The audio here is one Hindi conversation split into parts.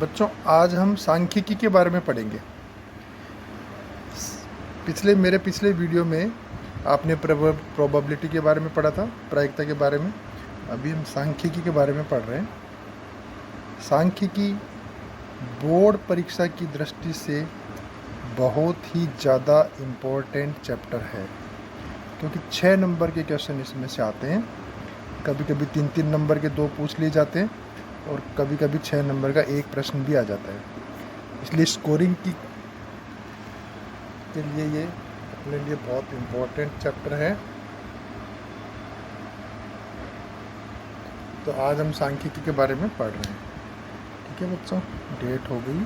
बच्चों, आज हम सांख्यिकी के बारे में पढ़ेंगे। मेरे पिछले वीडियो में आपने प्रोबेबिलिटी के बारे में पढ़ा था, प्रायिकता के बारे में। अभी हम सांख्यिकी के बारे में पढ़ रहे हैं। सांख्यिकी बोर्ड परीक्षा की दृष्टि से बहुत ही ज़्यादा इम्पोर्टेंट चैप्टर है, क्योंकि 6 नंबर के क्वेश्चन इसमें से आते हैं। कभी कभी 3-3 नंबर के 2 पूछ लिए जाते हैं और कभी कभी 6 नंबर का 1 प्रश्न भी आ जाता है। इसलिए स्कोरिंग के लिए ये अपने लिए बहुत इम्पोर्टेंट चैप्टर है। तो आज हम सांख्यिकी के बारे में पढ़ रहे हैं। ठीक है बच्चों, डेट हो गई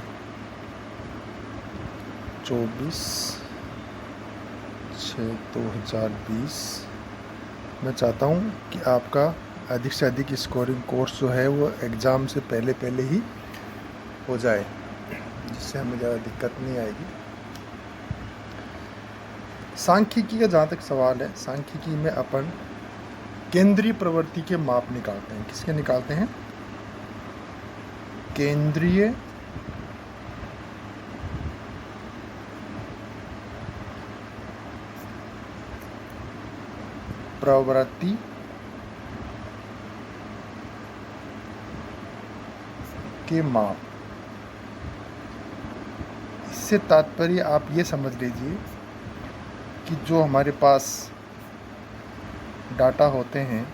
24/6/2020। मैं चाहता हूँ कि आपका अधिक से अधिक स्कोरिंग कोर्स जो है वो एग्ज़ाम से पहले ही हो जाए, जिससे हमें ज़्यादा दिक्कत नहीं आएगी। सांख्यिकी का जहाँ तक सवाल है, सांख्यिकी में अपन केंद्रीय प्रवृत्ति के माप निकालते हैं। किसके निकालते हैं? केंद्रीय प्रवृत्ति के माप। इससे तात्पर्य आप ये समझ लीजिए कि जो हमारे पास डाटा होते हैं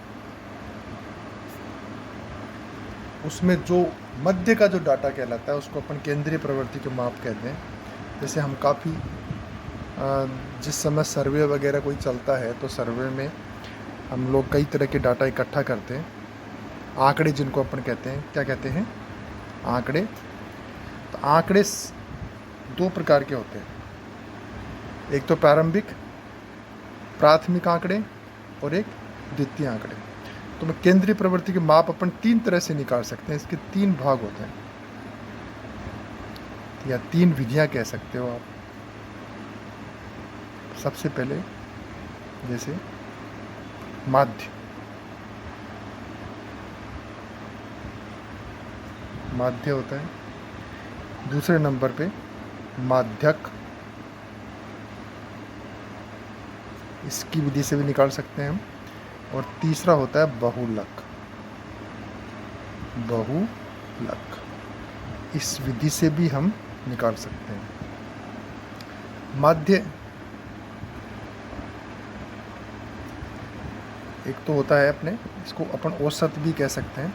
उसमें जो मध्य का जो डाटा कहलाता है उसको अपन केंद्रीय प्रवृत्ति के माप कहते हैं। जैसे हम काफ़ी जिस समय सर्वे वगैरह कोई चलता है तो सर्वे में हम लोग कई तरह के डाटा इकट्ठा करते हैं। आंकड़े जिनको अपन कहते हैं, क्या कहते हैं? आंकड़े। तो आंकड़े 2 प्रकार के होते हैं। एक तो प्राथमिक आंकड़े और एक द्वितीय आंकड़े। तो मैं केंद्रीय प्रवृत्ति के माप अपन 3 तरह से निकाल सकते हैं। इसके 3 भाग होते हैं या 3 विधियां कह सकते हो आप। सबसे पहले जैसे माध्य होता है। दूसरे नंबर पे माध्यक, इसकी विधि से भी निकाल सकते हैं हम। और तीसरा होता है बहुलक। इस विधि से भी हम निकाल सकते हैं। माध्य एक तो होता है अपने, इसको अपन औसत भी कह सकते हैं।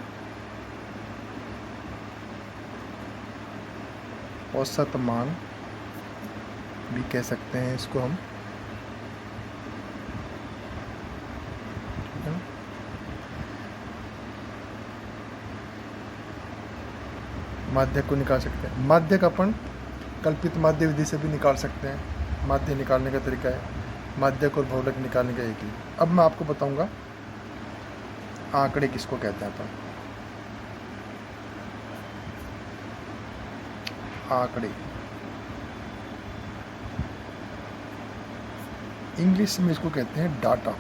औसत मान भी कह सकते हैं इसको हम। माध्यक को निकाल सकते हैं। माध्यक अपन कल्पित माध्य विधि से भी निकाल सकते हैं। माध्य निकालने का तरीका है माध्यक और बहुलक निकालने का एक ही। अब मैं आपको बताऊंगा आंकड़े किसको कहते हैं अपन। आंकड़े इंग्लिश में इसको कहते हैं डाटा।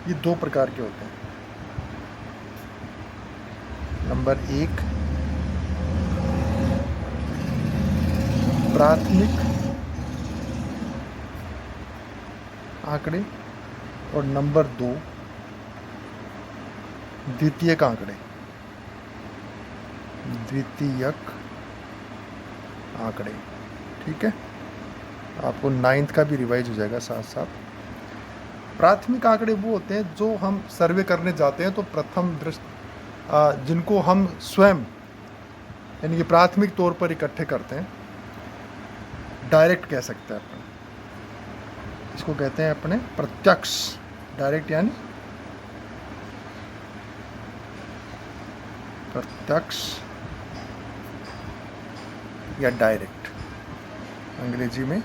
ये 2 प्रकार के होते हैं। नंबर 1 प्राथमिक आंकड़े और नंबर 2 द्वितीयक आंकड़े। ठीक है, आपको 9th का भी रिवाइज हो जाएगा साथ साथ। प्राथमिक आंकड़े वो होते हैं जो हम सर्वे करने जाते हैं तो प्रथम दृष्टि जिनको हम स्वयं यानी कि प्राथमिक तौर पर इकट्ठे करते हैं। डायरेक्ट कह सकते हैं अपन इसको, कहते हैं अपने प्रत्यक्ष। डायरेक्ट यानी प्रत्यक्ष या डायरेक्ट, अंग्रेजी में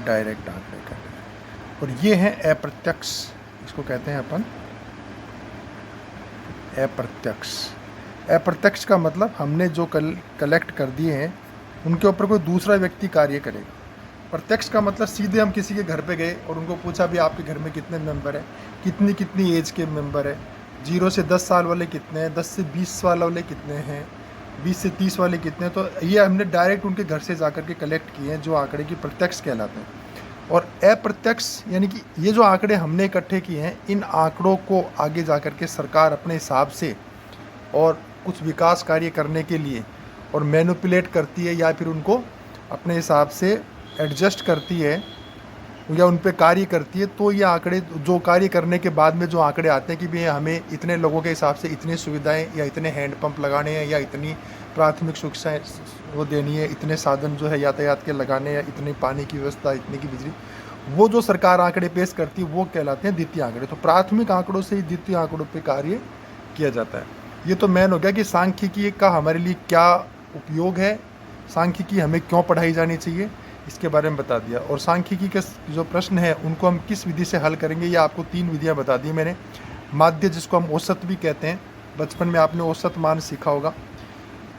डायरेक्ट आंकड़े कहते हैं। और ये हैं अप्रत्यक्ष, इसको कहते हैं अपन अप्रत्यक्ष। अप्रत्यक्ष का मतलब हमने जो कलेक्ट कर दिए हैं उनके ऊपर कोई दूसरा व्यक्ति कार्य करेगा। प्रत्यक्ष का मतलब सीधे हम किसी के घर पे गए और उनको पूछा भी आपके घर में कितने मेंबर हैं, कितनी एज के मेंबर है, 0 से 10 साल वाले कितने हैं, 10 से 20 साल वाले कितने हैं, 20 से 30 वाले कितने हैं। तो ये हमने डायरेक्ट उनके घर से जा कर के कलेक्ट किए हैं, जो आंकड़े की प्रत्यक्ष कहलाते हैं। और अप्रत्यक्ष यानी कि ये जो आंकड़े हमने इकट्ठे किए हैं, इन आंकड़ों को आगे जा कर के सरकार अपने हिसाब से और कुछ विकास कार्य करने के लिए और मैनिपुलेट करती है, या फिर उनको अपने हिसाब से एडजस्ट करती है या उन पे कार्य करती है। तो ये आंकड़े जो कार्य करने के बाद में जो आंकड़े आते हैं कि भाई हमें इतने लोगों के हिसाब से इतनी सुविधाएं या इतने हैंडपंप लगाने हैं या इतनी प्राथमिक सुविधाएं वो देनी है, इतने साधन जो है यातायात के लगाने हैं, इतनी पानी की व्यवस्था, इतनी की बिजली, वो जो सरकार आंकड़े पेश करती है वो कहलाते हैं द्वितीय आंकड़े। तो प्राथमिक आंकड़ों से ही द्वितीय आंकड़ों पर कार्य किया जाता है। ये तो मेन हो गया कि सांख्यिकी का हमारे लिए क्या उपयोग है, सांख्यिकी हमें क्यों पढ़ाई जानी चाहिए, इसके बारे में बता दिया। और सांख्यिकी के जो प्रश्न है उनको हम किस विधि से हल करेंगे, ये आपको 3 विधियां बता दी मैंने। माध्य, जिसको हम औसत भी कहते हैं, बचपन में आपने औसत मान सीखा होगा।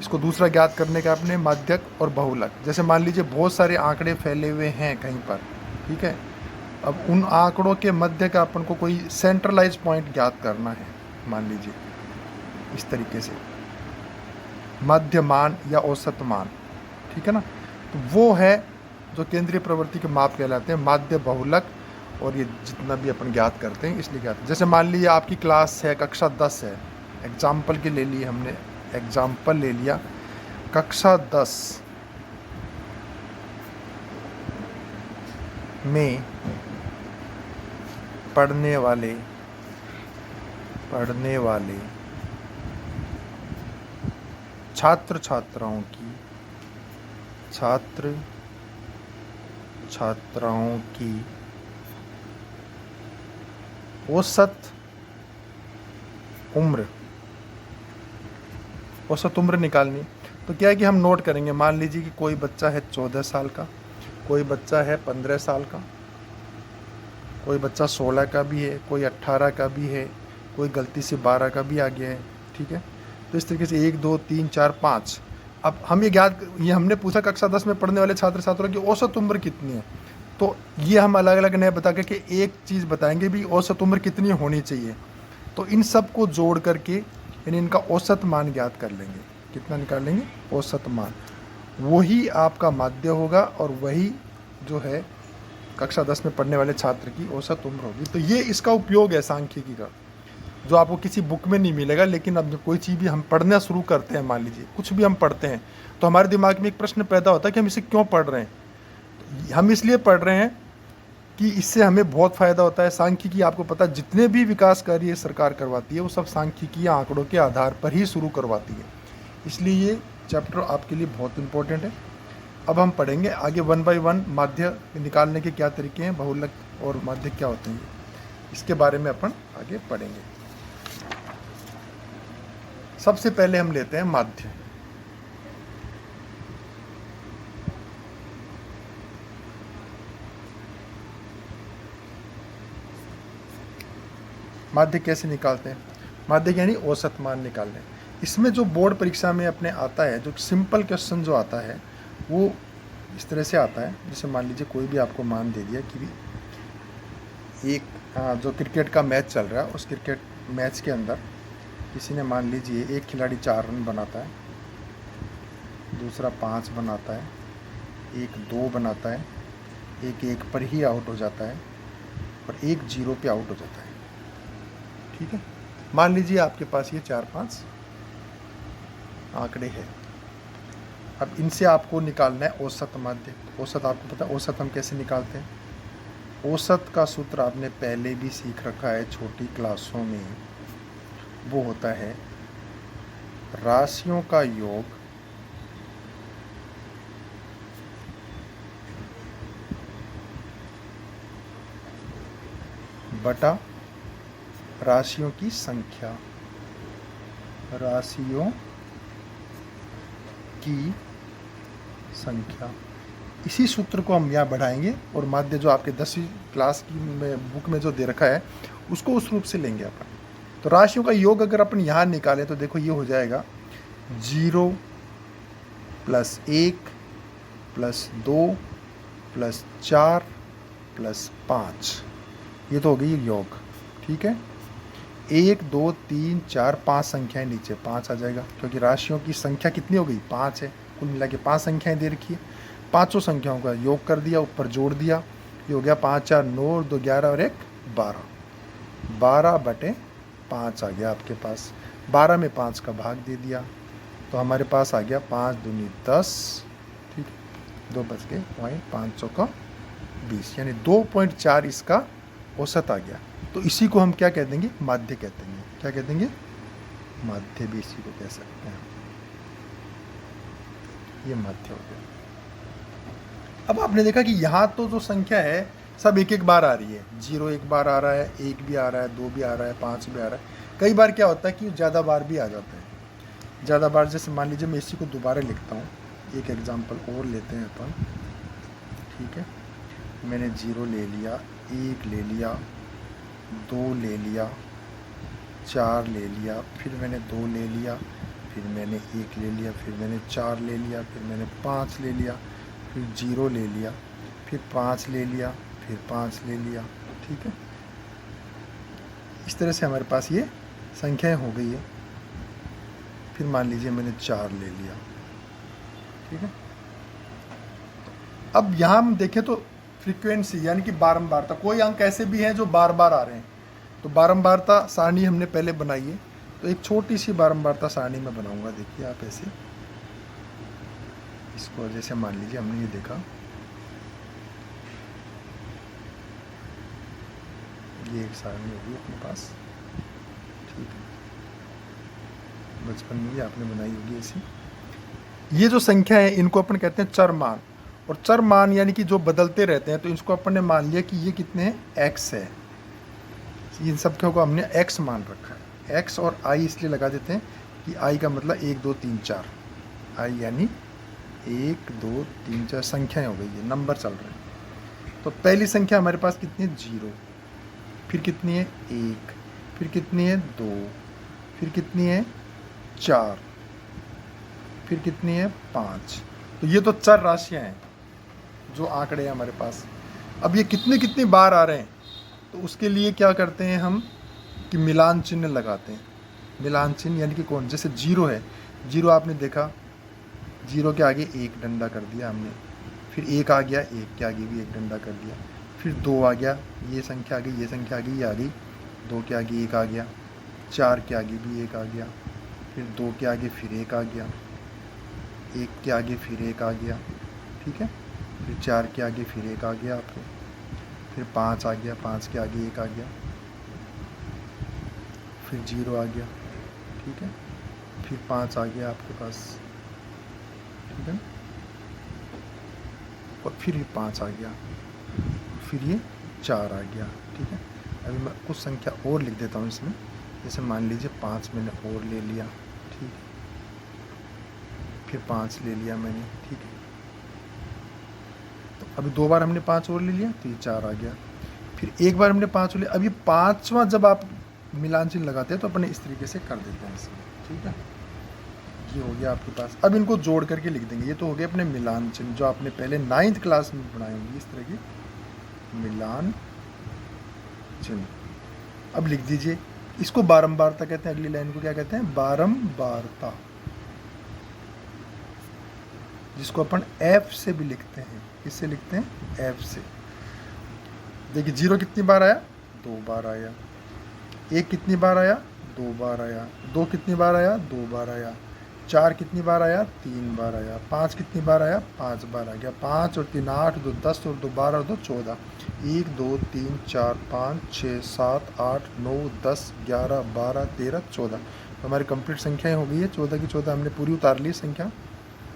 इसको दूसरा ज्ञात करने का आपने माध्यक और बहुलक। जैसे मान लीजिए बहुत सारे आंकड़े फैले हुए हैं कहीं पर, ठीक है, अब उन आंकड़ों के मध्य का अपन को कोई सेंट्रलाइज पॉइंट ज्ञात करना है, मान लीजिए इस तरीके से मध्य मान या औसत मान, ठीक है ना। तो वो है जो केंद्रीय प्रवृत्ति के माप कहलाते हैं, माध्य, बहुलक, और ये जितना भी अपन ज्ञात करते हैं इसलिए ज्ञात। जैसे मान लीजिए आपकी क्लास है, कक्षा 10 है, एग्जाम्पल के ले लिए हमने, एग्जाम्पल ले लिया कक्षा 10 में पढ़ने वाले छात्र छात्राओं की औसत उम्र निकालनी। तो क्या है कि हम नोट करेंगे, मान लीजिए कि कोई बच्चा है 14 साल का, कोई बच्चा है 15 साल का, कोई बच्चा 16 का भी है, कोई 18 का भी है, कोई गलती से 12 का भी आ गया है, ठीक है। तो इस तरीके से 1 2 3 4 5। अब हम ये हमने पूछा कक्षा 10 में पढ़ने वाले छात्र छात्राओं की औसत उम्र कितनी है। तो ये हम अलग अलग नए बता करके एक चीज़ बताएंगे भी औसत उम्र कितनी होनी चाहिए। तो इन सब को जोड़ करके यानी इनका औसत मान ज्ञात कर लेंगे। कितना निकाल लेंगे? औसत मान। वही आपका माध्य होगा और वही जो है कक्षा 10 में पढ़ने वाले छात्र की औसत उम्र होगी। तो ये इसका उपयोग है सांख्यिकी का, जो आपको किसी बुक में नहीं मिलेगा। लेकिन अब जब कोई चीज़ भी हम पढ़ना शुरू करते हैं, मान लीजिए कुछ भी हम पढ़ते हैं, तो हमारे दिमाग में एक प्रश्न पैदा होता है कि हम इसे क्यों पढ़ रहे हैं। हम इसलिए पढ़ रहे हैं कि इससे हमें बहुत फ़ायदा होता है। सांख्यिकी आपको पता है जितने भी विकास कार्य सरकार करवाती है वो सब सांख्यिकी आंकड़ों के आधार पर ही शुरू करवाती है। इसलिए ये चैप्टर आपके लिए बहुत इंपॉर्टेंट है। अब हम पढ़ेंगे आगे 1 बाय 1 माध्य निकालने के क्या तरीके हैं, बहुलक और माध्य क्या होते हैं, इसके बारे में अपन आगे पढ़ेंगे। सबसे पहले हम लेते हैं माध्य। माध्य कैसे निकालते हैं? माध्य यानी औसत मान निकालने। इसमें जो बोर्ड परीक्षा में अपने आता है, जो सिंपल क्वेश्चन जो आता है वो इस तरह से आता है। जैसे मान लीजिए कोई भी आपको मान दे दिया कि एक जो क्रिकेट का मैच चल रहा है, उस क्रिकेट मैच के अंदर किसी ने मान लीजिए एक खिलाड़ी 4 रन बनाता है, दूसरा 5 बनाता है, एक 2 बनाता है, एक 1 पर ही आउट हो जाता है और एक 0 पे आउट हो जाता है। ठीक है, मान लीजिए आपके पास ये 4-5 आंकड़े हैं। अब इनसे आपको निकालना है औसत माध्य। औसत आपको पता है औसत हम कैसे निकालते हैं? औसत का सूत्र आपने पहले भी सीख रखा है छोटी क्लासों में। वो होता है राशियों का योग बटा राशियों की संख्या। राशियों की संख्या, इसी सूत्र को हम यहाँ बढ़ाएंगे और माध्य जो आपके 10वीं क्लास की बुक में जो दे रखा है उसको उस रूप से लेंगे अपन। तो राशियों का योग अगर अपन यहाँ निकालें तो देखो ये हो जाएगा 0 + 1 + 2 + 4 + 5। ये तो हो गई योग। ठीक है, 1 2 3 4 5 संख्याएं नीचे 5 आ जाएगा, क्योंकि राशियों की संख्या कितनी हो गई 5 है, कुल मिला के 5 संख्याएं दे रखी है। पाँचों संख्याओं का योग कर दिया, ऊपर जोड़ दिया, ये हो गया 5 4 9 और 2 11 और 1 12, 12/5 आ गया आपके पास। 12 में 5 का भाग दे दिया तो हमारे पास आ गया 5 दूनी 10, ठीक है, 2 बच गए, पॉइंट 500 का 20, यानी 2.4 इसका औसत आ गया। तो इसी को हम क्या कह देंगे, माध्य कहते हैं। क्या कह देंगे, माध्य भी इसी को कह सकते हैं। ये माध्य हो गया। अब आपने देखा कि यहाँ तो जो संख्या है सब एक एक बार आ रही है, 0 एक बार आ रहा है, 1 भी आ रहा है, 2 भी आ रहा है, 5 भी आ रहा है। कई बार क्या होता है कि ज़्यादा बार भी आ जाता है, ज़्यादा बार। जैसे मान लीजिए मैं इसी को दोबारा लिखता हूँ, एक एग्जांपल और लेते हैं अपन, ठीक है। मैंने 0 ले लिया, 1 ले लिया, 2 ले लिया, 4 ले लिया, फिर मैंने 2 ले लिया, फिर मैंने 1 ले लिया, फिर मैंने 4 ले लिया, फिर मैंने 5 ले लिया, फिर 0 ले लिया, फिर 5 ले लिया, फिर 5 ले लिया, ठीक है। इस तरह से हमारे पास ये संख्याएं हो गई है। फिर मान लीजिए मैंने 4 ले लिया, ठीक है। अब यहाँ हम देखें तो फ्रीक्वेंसी यानी कि बारंबारता, कोई अंक ऐसे भी हैं जो बार बार आ रहे हैं, तो बारंबारता सारणी हमने पहले बनाई है। तो एक छोटी सी बारंबारता सारणी में बनाऊंगा, देखिए आप ऐसे, इसको जैसे मान लीजिए हमने ये देखा, ये एक सारणी होगी अपने पास, ठीक है, बचपन में भी आपने बनाई होगी ऐसी। ये जो संख्या है इनको अपन कहते हैं चर मान, और चर मान यानी कि जो बदलते रहते हैं, तो इसको अपन ने मान लिया कि ये कितने हैं, x है। इन सब को हमने x मान रखा है, x और i इसलिए लगा देते हैं कि i का मतलब 1 2 3 4, i यानी 1 2 3 4 संख्याएं हो गई है, नंबर चल रहे हैं। तो पहली संख्या हमारे पास कितनी है, 0, फिर कितनी है 1, फिर कितनी है 2, फिर कितनी है 4, फिर कितनी है 5। तो ये तो चर राशियां हैं, जो आंकड़े हैं हमारे पास। अब ये कितनी बार आ रहे हैं, तो उसके लिए क्या करते हैं हम कि मिलान चिन्ह लगाते हैं। मिलान चिन्ह यानी कि कौन, जैसे 0 है, 0 आपने देखा, 0 के आगे 1 डंडा कर दिया हमने, फिर 1 आ गया, 1 के आगे भी 1 डंडा कर दिया, फिर 2 आ गया, ये संख्या आ गई, ये संख्या आ गई, ये आ गई, 2 के आगे 1 आ गया, 4 के आगे भी 1 आ गया, फिर 2 के आगे फिर 1 आ गया, 1 के आगे फिर 1 आ गया, ठीक है, फिर 4 के आगे फिर 1 आ गया आपको, फिर 5 आ गया, 5 के आगे 1 आ गया, फिर 0 आ गया, ठीक है, फिर 5 आ गया आपके पास, ठीक है, और फिर ये 5 आ गया, फिर ये 4 आ गया, ठीक है। अभी मैं कुछ संख्या और लिख देता हूँ इसमें, जैसे मान लीजिए 5 मैंने और ले लिया, ठीक है, फिर 5 ले लिया मैंने, ठीक है। तो अभी 2 बार हमने 5 और ले लिया, तो ये 4 आ गया, फिर 1 बार हमने 5 और लिया। अभी 5वां जब आप मिलान चिन्ह लगाते हैं तो अपने इस तरीके से कर देते हैं इसमें, ठीक है। ये हो गया आपके पास। अब इनको जोड़ करके लिख देंगे, ये तो हो गए अपने मिलान चिन्ह जो आपने पहले 9th क्लास में बनाए होंगे, इस तरह की मिलान चिन्ह। अब लिख दीजिए, इसको बारंबारता कहते हैं। अगली लाइन को क्या कहते हैं, बारंबारता, जिसको अपन F से भी लिखते हैं। किससे लिखते हैं, F से। देखिए 0 कितनी बार आया, 2 बार आया, 1 कितनी बार आया, 2 बार आया, 2 कितनी बार आया, 2 बार आया, 4 कितनी बार आया, 3 बार आया, 5 कितनी बार आया, 5 बार आ गया, 5 और 3 8, 2 10 और 2 12 और 2 14, 1 2 3 4 5 6 7 8 9 10 11 12 13 14। तो हमारी कंप्लीट संख्याएं हो गई है, 14 की 14 हमने पूरी उतार ली संख्या,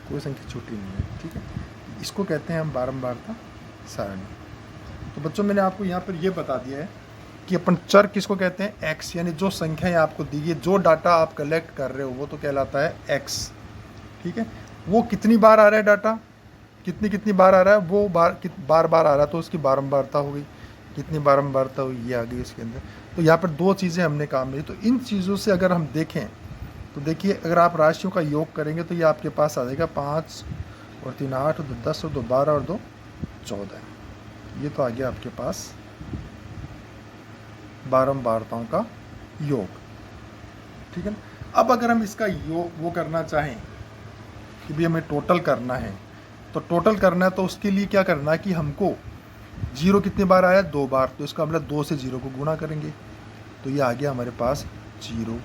कोई संख्या छोटी नहीं है, ठीक है। इसको कहते हैं हम बारंबारता सारणी। तो बच्चों मैंने आपको यहाँ पर ये बता दिया है कि अपन चर किसको कहते हैं, एक्स, यानी जो संख्याएं आपको दी है, जो डाटा आप कलेक्ट कर रहे हो वो तो कहलाता है एक्स, ठीक है। वो कितनी बार आ रहा है डाटा, कितनी बार आ रहा है, वो बार बार आ रहा है, तो उसकी बारंबारता हो गई। कितनी बारंबारता हुई, ये आ गई इसके अंदर। तो यहाँ पर 2 चीज़ें हमने काम ली। तो इन चीज़ों से अगर हम देखें तो देखिए, अगर आप राशियों का योग करेंगे तो ये आपके पास आ जाएगा 5 और 3 8 और 2 10 और 2 12 और 2 14। ये तो आ गया आपके पास बारंबारताओं का योग, ठीक है ना। अब अगर हम इसका योग वो करना चाहें कि भी हमें टोटल करना है, तो टोटल करना है तो उसके लिए क्या करना है कि हमको जीरो कितनी बार आया, 2 बार, तो इसका मतलब 2 से 0 को गुणा करेंगे, तो ये आ गया हमारे पास 0।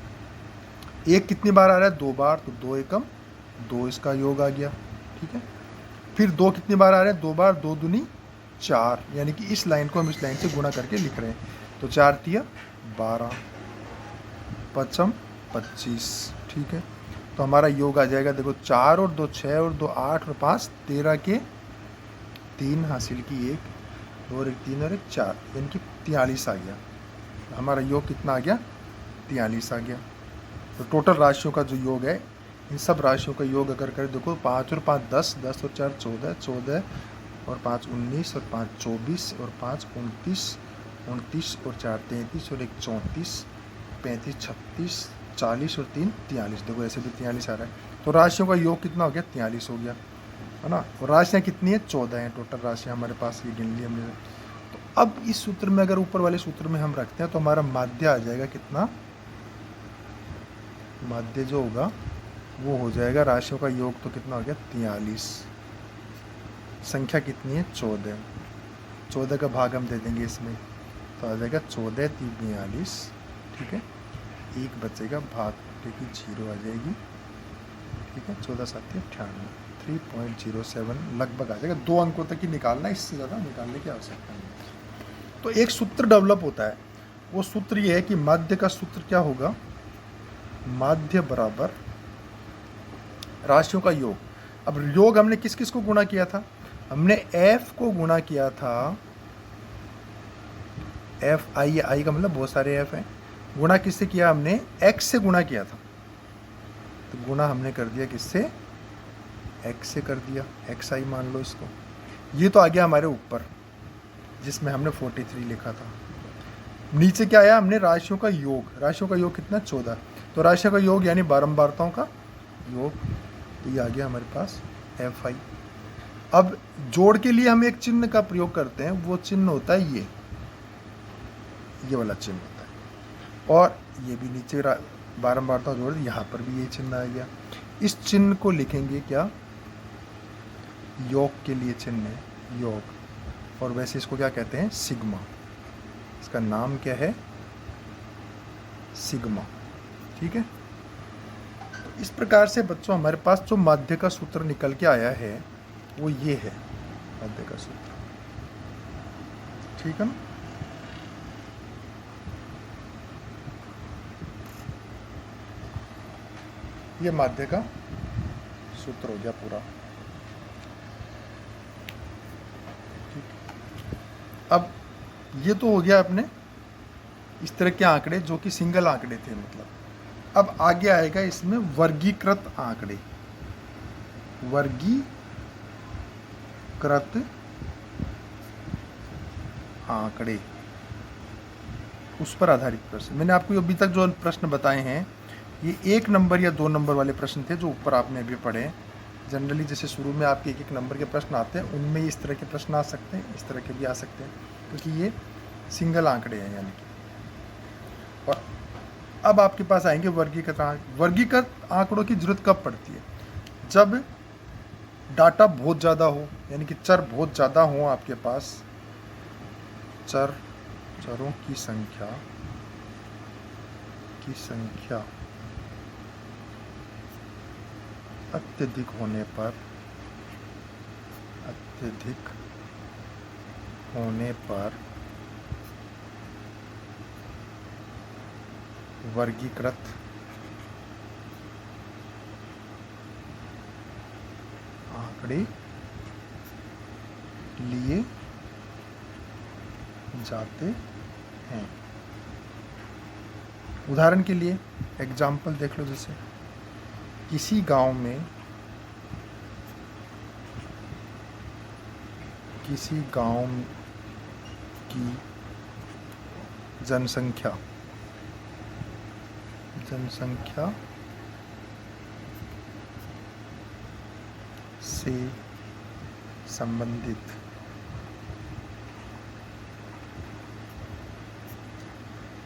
1 कितनी बार आ रहा है, 2 बार, तो 2 एकम 2 इसका योग आ गया, ठीक है। फिर 2 कितनी बार आ रहे हैं, 2 बार, 2 दूनी 4, यानी कि इस लाइन को हम इस लाइन से गुणा करके लिख रहे हैं, तो 4 तिया 12, 5 25, ठीक है। तो हमारा योग आ जाएगा, देखो 4 और 2 6 और 2 8 और 5 13 के 3 हासिल की 1, 2 और 1 3 और 1 4, यानी कि 43 आ गया। हमारा योग कितना आ गया, 43 आ गया। तो टोटल राशियों का जो योग है, इन सब राशियों का योग अगर करें, देखो 5 और 5 10, 10 और 4 14, 14 और 5 19 और 5 24 और 5 29, 29 और 4 33 और 1 34, 35 36 40 और 3 43, देखो ऐसे भी 43 आ रहा है। तो राशियों का योग कितना हो गया, 43 हो गया, है ना। और राशियाँ कितनी है, 14 हैं टोटल राशियाँ हमारे पास, ये गिन ली हमने। तो अब इस सूत्र में अगर ऊपर वाले सूत्र में हम रखते हैं तो हमारा माध्य आ जाएगा कितना, माध्य जो होगा वो हो जाएगा, राशियों का योग तो कितना हो गया 43, संख्या कितनी है 14, 14 का भाग हम दे देंगे इसमें, तो आ जाएगा 14 3 42, ठीक है। एक बचेगा भाग, क्योंकि 0 आ जाएगी, ठीक है। 14 7 98, 3.07 लगभग आ जाएगा। 2 अंकों तक ही निकालना, इससे ज़्यादा निकालने की आवश्यकता नहीं। तो एक सूत्र डेवलप होता है, वो सूत्र ये है कि माध्य का सूत्र क्या होगा, माध्य बराबर राशियों का योग। अब योग हमने किस किस को गुणा किया था, हमने f को गुणा किया था, f आई का मतलब बहुत सारे f हैं, गुणा किससे किया हमने, x से गुणा किया था, तो गुणा हमने कर दिया किससे, x से कर दिया, xi मान लो इसको। ये तो आ गया हमारे ऊपर जिसमें हमने 43 लिखा था। नीचे क्या आया, हमने राशियों का योग, राशियों का योग कितना 14, तो राशियों का योग यानी बारंबारताओं का योग, तो ये आ गया हमारे पास fi। अब जोड़ के लिए हम एक चिन्ह का प्रयोग करते हैं, वो चिन्ह होता है ये वाला चिन्ह होता है, और ये भी नीचे बारंबारता जोड़, यहाँ पर भी ये चिन्ह आ गया। इस चिन्ह को लिखेंगे क्या, योग के लिए चिन्ह है योग, और वैसे इसको क्या कहते हैं, सिग्मा, इसका नाम क्या है, सिग्मा, ठीक है। तो इस प्रकार से बच्चों हमारे पास जो माध्य का सूत्र निकल के आया है वो ये है, माध्य का सूत्र, ठीक है ना। ये माध्य का सूत्र हो गया पूरा, ठीक। अब ये तो हो गया अपने इस तरह के आंकड़े जो कि सिंगल आंकड़े थे, मतलब अब आगे आएगा इसमें वर्गीकृत आंकड़े, वर्गीकृत आंकड़े, उस पर आधारित प्रश्न। मैंने आपको अभी तक जो प्रश्न बताए हैं ये 1 नंबर या 2 नंबर वाले प्रश्न थे जो ऊपर आपने अभी पढ़े। जनरली जैसे शुरू में आपके 1 नंबर के प्रश्न आते हैं, उनमें इस तरह के प्रश्न आ सकते हैं, इस तरह के भी आ सकते हैं, क्योंकि ये सिंगल आंकड़े हैं यानी कि। और अब आपके पास आएंगे वर्गीकृत आंकड़ों की जरूरत कब पड़ती है, जब डाटा बहुत ज़्यादा हो, यानी कि चर बहुत ज़्यादा हो आपके पास, चरों की संख्या अत्यधिक होने पर वर्गीकृत आंकड़े लिए जाते हैं। उदाहरण के लिए एग्जाम्पल देख लो, जैसे किसी गांव की जनसंख्या से संबंधित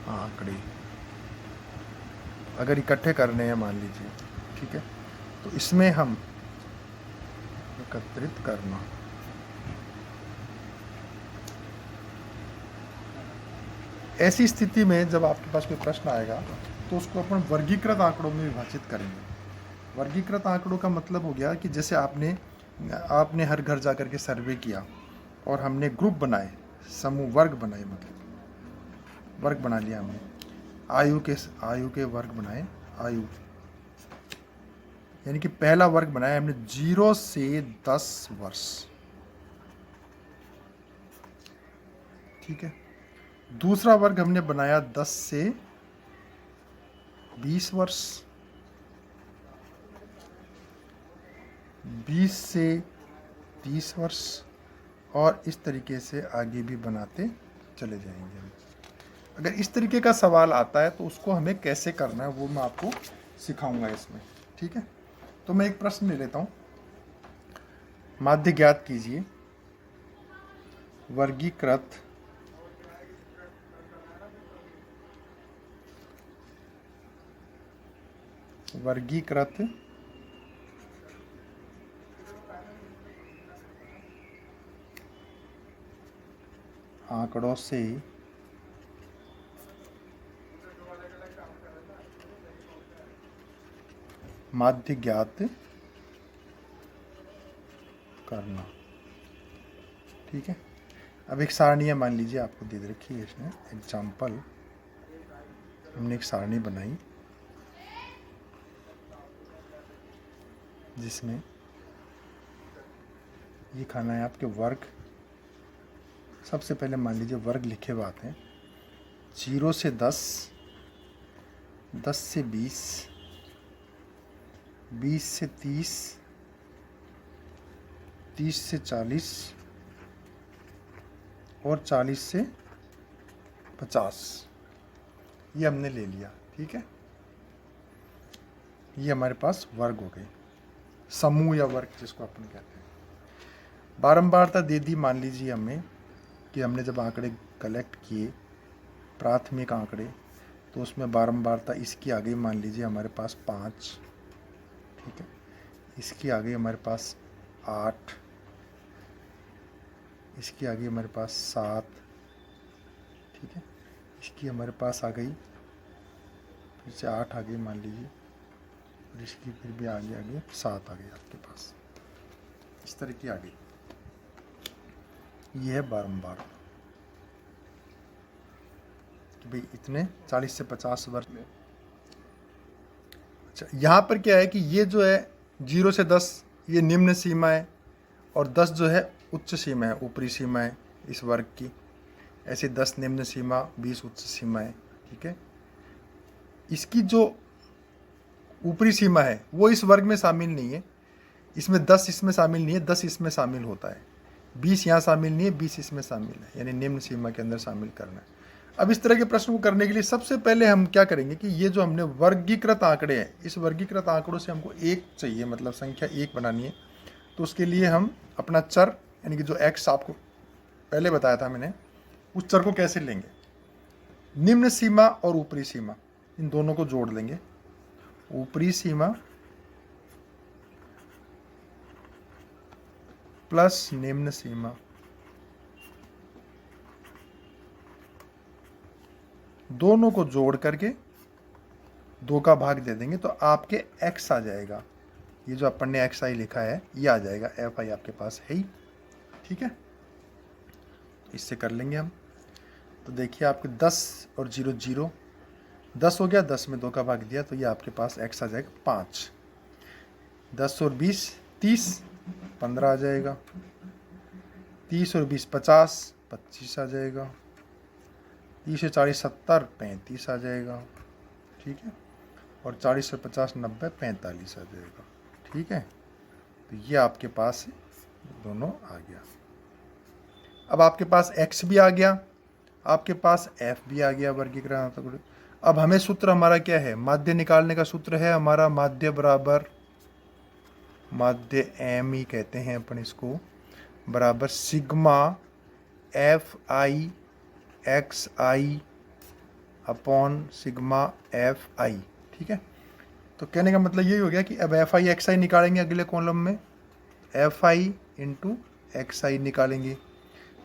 आंकड़े अगर इकट्ठे करने हैं मान लीजिए, ठीक है, तो इसमें हम एकत्रित करना, ऐसी स्थिति में जब आपके पास कोई प्रश्न आएगा तो उसको अपन वर्गीकृत आंकड़ों में विभाजित करेंगे। वर्गीकृत आंकड़ों का मतलब हो गया कि जैसे आपने हर घर जा कर के सर्वे किया और हमने ग्रुप बनाए, समूह वर्ग बनाए, मतलब वर्ग बना लिया हमने, आयु के वर्ग बनाए, आयु यानी कि पहला वर्ग बनाया हमने 0 से 10 वर्ष, ठीक है। दूसरा वर्ग हमने बनाया 10 से 20 वर्ष, 20 से 30 वर्ष, और इस तरीके से आगे भी बनाते चले जाएंगे हम। अगर इस तरीके का सवाल आता है तो उसको हमें कैसे करना है वो मैं आपको सिखाऊंगा इसमें, ठीक है। तो मैं एक प्रश्न ले लेता हूँ। माध्य ज्ञात कीजिए, वर्गीकृत आंकड़ों से माध्य ज्ञात करना, ठीक है। अब एक सारणी मान लीजिए आपको दे रखी है इसमें एग्जाम्पल, हमने एक सारणी बनाई जिसमें ये खाना है आपके वर्ग। सबसे पहले मान लीजिए वर्ग लिखे हुए आते हैं 0 से 10, 10 से 20, 20 से 30, 30 से 40 और 40 से 50। ये हमने ले लिया, ठीक है। ये हमारे पास वर्ग हो गए, समूह या वर्ग जिसको अपन कहते हैं। बारंबारता दे दी मान लीजिए हमें कि हमने जब आंकड़े कलेक्ट किए, प्राथमिक आंकड़े, तो उसमें बारंबारता इसकी आ गई मान लीजिए हमारे पास 5, ठीक है। इसकी आ गई हमारे पास 8, इसकी आ गई हमारे पास 7, ठीक है। इसकी हमारे पास आ गई फिर से 8 आ गई मान लीजिए, और इसकी फिर भी आगे 7 आ गई आपके पास, इस तरह की आ गई। ये है बारंबार कि भाई इतने 40 से 50 वर्ष में। अच्छा, यहाँ पर क्या है कि ये जो है 0 से 10 ये निम्न सीमा है, और 10 जो है उच्च सीमा है, ऊपरी सीमा है इस वर्ग की। ऐसे 10 निम्न सीमा, 20 उच्च सीमा है, ठीक है। इसकी जो ऊपरी सीमा है वो इस वर्ग में शामिल नहीं है, इसमें 10 इसमें शामिल नहीं है, 10 इसमें शामिल होता है, 20 यहाँ शामिल नहीं है, 20 इसमें शामिल है, यानी निम्न सीमा के अंदर शामिल करना है। अब इस तरह के प्रश्न को करने के लिए सबसे पहले हम क्या करेंगे कि ये जो हमने वर्गीकृत आंकड़े हैं, इस वर्गीकृत आंकड़ों से हमको एक चाहिए, मतलब संख्या 1 बनानी है। तो उसके लिए हम अपना चर यानी कि जो x आपको पहले बताया था मैंने, उस चर को कैसे लेंगे, निम्न सीमा और ऊपरी सीमा इन दोनों को जोड़ लेंगे। ऊपरी सीमा प्लस निम्न सीमा, दोनों को जोड़ करके 2 का भाग दे देंगे तो आपके x आ जाएगा। ये जो अपन ने xi लिखा है ये आ जाएगा, fi आपके पास है ही, ठीक है। तो इससे कर लेंगे हम। तो देखिए आपके 10 और 0 0, 10 हो गया, 10 में 2 का भाग दिया तो ये आपके पास x आ जाएगा 5। 10 और 20 30, 15 आ जाएगा। 30 और 20 50, 25 आ जाएगा। 30 और 40 70, 35 आ जाएगा, ठीक है। और 40 और 50 90, 45 आ जाएगा, ठीक है। तो ये आपके पास दोनों आ गया। अब आपके पास x भी आ गया, आपके पास f भी आ गया वर्गीकरण। अब हमें सूत्र हमारा क्या है, माध्य निकालने का सूत्र है हमारा माध्य बराबर, माध्य m ही कहते हैं अपन इसको, बराबर sigma fi xi upon sigma fi, ठीक है। तो कहने का मतलब यही हो गया कि अब एफ आई एक्स आई निकालेंगे अगले कॉलम में, एफ आई इंटू एक्स आई निकालेंगे।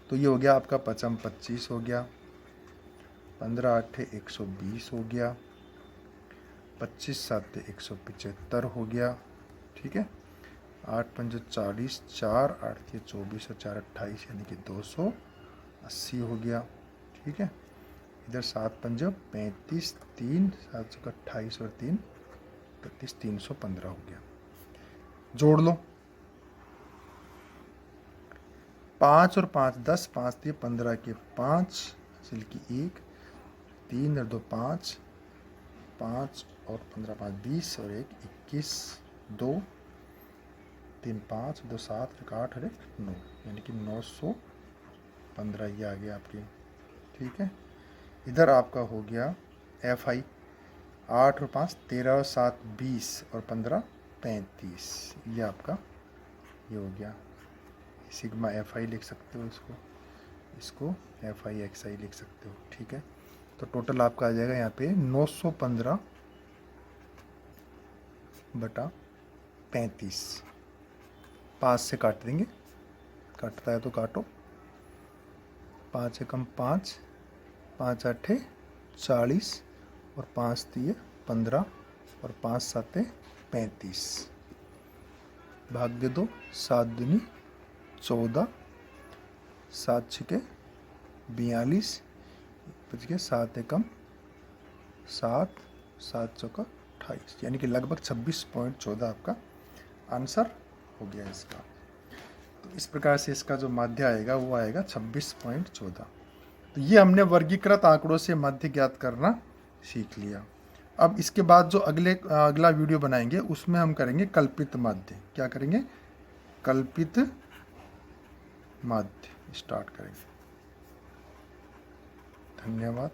तो ये हो गया आपका 5 25 हो गया, 15 8 120 हो गया, 25 7 175 हो गया, ठीक है। 8 5 40, 4 8 24 और 4 28 यानी कि 280 हो गया, ठीक है। इधर 7 5 35, 3 7 28 और 3 31 315 हो गया। जोड़ लो, 5 और 5 10, 5 दिए 15 के 5, हासिल की 1, 3 और 2 5, 5 और 15 5 20 और 1 21, 2 3 5 2 7 1 8 और 1 9 यानी कि 915 ये आ गया आपके, ठीक है। इधर आपका हो गया एफ आई 8 और 5 13 और 7 20 और 15 35, ये आपका ये हो गया। सिग्मा एफ आई लिख सकते हो इसको, इसको एफ आई एक्स आई लिख सकते हो, ठीक है। तो टोटल आपका आ जाएगा यहाँ पे 915 बटा 35। 5 से काट देंगे, काटता है तो काटो, 5 एकम 5, 5 8 40 और 5 3 15 और 5 7 35, भाग दे दो, 7 दूनी 14, 7 6 42, बच गया 7 एकम 7, 7 चौका 28 यानी कि लगभग 26.14 आपका आंसर हो गया इसका। तो इस प्रकार से इसका जो माध्य आएगा वो आएगा 26.14। तो ये हमने वर्गीकृत आंकड़ों से माध्य ज्ञात करना सीख लिया। अब इसके बाद जो अगला वीडियो बनाएंगे उसमें हम करेंगे कल्पित माध्य। क्या करेंगे? कल्पित माध्य स्टार्ट करेंगे। धन्यवाद।